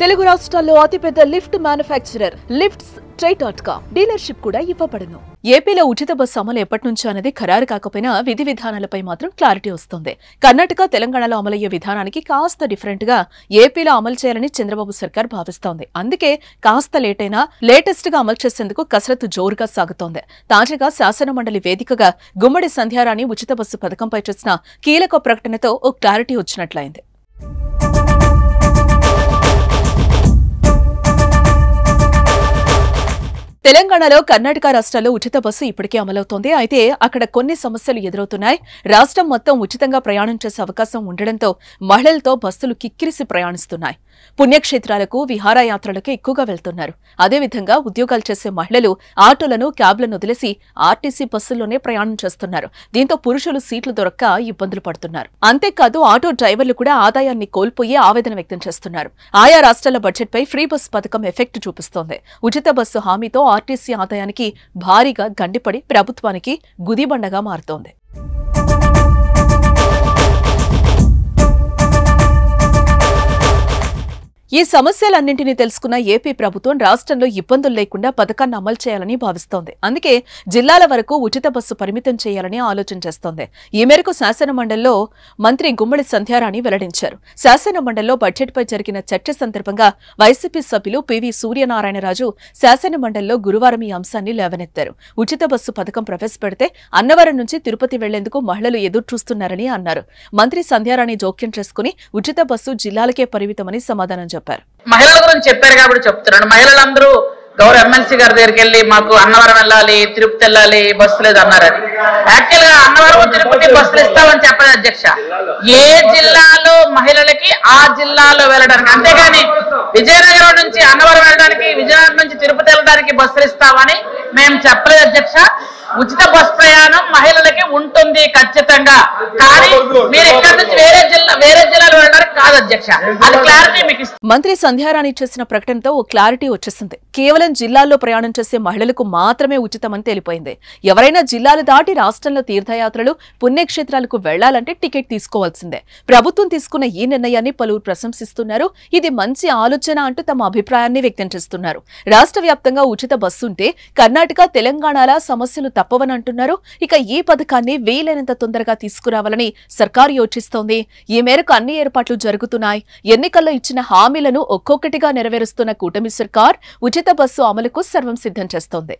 తెలుగు రాష్ట్రాల్లో అతిపెద్ద lift manufacturer lifts ట్రై.com dealership కూడా ఇవ్వబడును. ఏపీలో ఉచిత బస్సు అమలు ఎప్పటి నుంచో అనేది ఖరారు కాకపోయినా విధి విధానాలపై మాత్రం క్లారిటీ వస్తుంది. కర్ణాటక, తెలంగాణలో అమలయ్యే విధానానికి కాస్త డిఫరెంట్ గా ఏపీలో అమలు చేయాలని చంద్రబాబు సర్కార్ భావిస్తోంది. అందుకే కాస్త లేట్ అయినా లేటెస్ట్ గా అమలు చేసేందుకు కసరత్తు జోరుగా సాగుతోంది. తాజాగా శాసనమండలి వేదికగా గుమ్మడి సంధ్యారాణి ఉచిత బస్సు పథకంపై చేసిన కీలక ప్రకటనతో ఓ క్లారిటీ వచ్చినట్లయింది. తెలంగాణలో, కర్ణాటక రాష్ట్రాల్లో ఉచిత బస్సు ఇప్పటికే అమలవుతోంది. అయితే అక్కడ కొన్ని సమస్యలు ఎదురవుతున్నాయి. రాష్ట్రం మొత్తం ఉచితంగా ప్రయాణం చేసే అవకాశం ఉండడంతో మహిళలతో బస్సులు కిక్కిరిసి ప్రయాణిస్తున్నాయి. పుణ్యక్షేత్రాలకు, విహారయాత్రలకు ఎక్కువగా వెళ్తున్నారు. అదేవిధంగా ఉద్యోగాలు చేసే మహిళలు ఆటోలను, క్యాబ్లను వదిలేసి ఆర్టీసీ బస్సుల్లోనే ప్రయాణం చేస్తున్నారు. దీంతో పురుషులు సీట్లు దొరక్క ఇబ్బందులు పడుతున్నారు. అంతేకాదు ఆటో డ్రైవర్లు కూడా ఆదాయాన్ని కోల్పోయి ఆవేదన వ్యక్తం చేస్తున్నారు. ఆయా రాష్ట్రాల బడ్జెట్పై ఫ్రీ బస్ పథకం ఎఫెక్ట్ చూపిస్తోంది. ఉచిత బస్సు హామీతో ఆర్టీసీ ఆదాయానికి భారీగా గండిపడి ప్రభుత్వానికి గుదిబండగా మారుతోంది. ఈ సమస్యలన్నింటినీ తెలుసుకున్న ఏపీ ప్రభుత్వం రాష్ట్రంలో ఇబ్బందులు లేకుండా పథకాన్ని అమలు చేయాలని భావిస్తోంది. అందుకే జిల్లాల వరకు ఉచిత బస్సు పరిమితం చేయాలని ఆలోచన చేస్తోంది. ఈ మేరకు శాసనమండలిలో మంత్రి గుమ్మడి సంధ్యారాణి వెల్లడించారు. శాసనమండలిలో బడ్జెట్పై జరిగిన చర్చ సందర్భంగా వైసీపీ సభ్యులు పివి సూర్యనారాయణరాజు శాసనమండలిలో గురువారం ఈ అంశాన్ని లేవనెత్తారు. ఉచిత బస్సు పథకం ప్రవేశపెడితే అన్నవరం నుంచి తిరుపతి వెళ్లేందుకు మహిళలు ఎదురుచూస్తున్నారని అన్నారు. మంత్రి సంధ్యారాణి జోక్యం చేసుకుని ఉచిత బస్సు జిల్లాలకే పరిమితమని సమాధానం చెప్పారు. మహిళల గురించి చెప్పారు కాబట్టి చెప్తున్నాను. మహిళలందరూ గౌరవ ఎమ్మెల్సీ గారి దగ్గరికి వెళ్ళి మాకు అన్నవరం వెళ్ళాలి, తిరుపతి వెళ్ళాలి, బస్సు లేదు అన్నారని. యాక్చువల్ గా అన్నవరం, తిరుపతి బస్సులు ఇస్తామని చెప్పదు అధ్యక్ష. ఏ జిల్లాలో మహిళలకి ఆ జిల్లాలో వెళ్ళడానికి, అంతేగాని విజయనగరం నుంచి అన్నవరం వెళ్ళడానికి, విజయనగరం నుంచి తిరుపతి వెళ్ళడానికి బస్సులు ఇస్తామని మేము చెప్పలేదు అధ్యక్ష. ఉచిత బస్ ప్రయాణం మహిళలకి ఉంటుంది ఖచ్చితంగా. కానీ మీరు ఇక్కడ నుంచి వేరే జిల్లాలో వెళ్ళడానికి కాదు అధ్యక్ష. అది క్లారిటీ మీకు ఇస్తుంది. మంత్రి సంధ్యారాణి చేసిన ప్రకటనతో ఓ క్లారిటీ వచ్చేసింది. కేవలం జిల్లాల్లో ప్రయాణం చేసే మహిళలకు మాత్రమే ఉచితమని తెలిపోయింది. ఎవరైనా జిల్లాలు దాటి రాష్ట్రంలో తీర్థయాత్రలు, పుణ్యక్షేత్రాలకు వెళ్లాలంటే టికెట్ తీసుకోవాల్సిందే. ప్రభుత్వం తీసుకున్న ఈ నిర్ణయాన్ని పలువురు ప్రశంసిస్తున్నారు. ఇది మంచి ఆలోచన అంటూ తమ అభిప్రాయాన్ని వ్యక్తం చేస్తున్నారు. రాష్ట్ర వ్యాప్తంగా ఉచిత బస్సుంటే కర్ణాటక, తెలంగాణల సమస్యలు తప్పవని అంటున్నారు. ఇక ఈ పథకాన్ని వీలైనంత తొందరగా తీసుకురావాలని సర్కారు యోచిస్తోంది. ఈ మేరకు అన్ని ఏర్పాట్లు జరుగుతున్నాయి. ఎన్నికల్లో ఇచ్చిన హామీలను ఒక్కొక్కటిగా నెరవేరుస్తున్న కూటమి సర్కార్ ఉచిత బస్సు అమలుకు సర్వం సిద్ధం చేస్తోంది.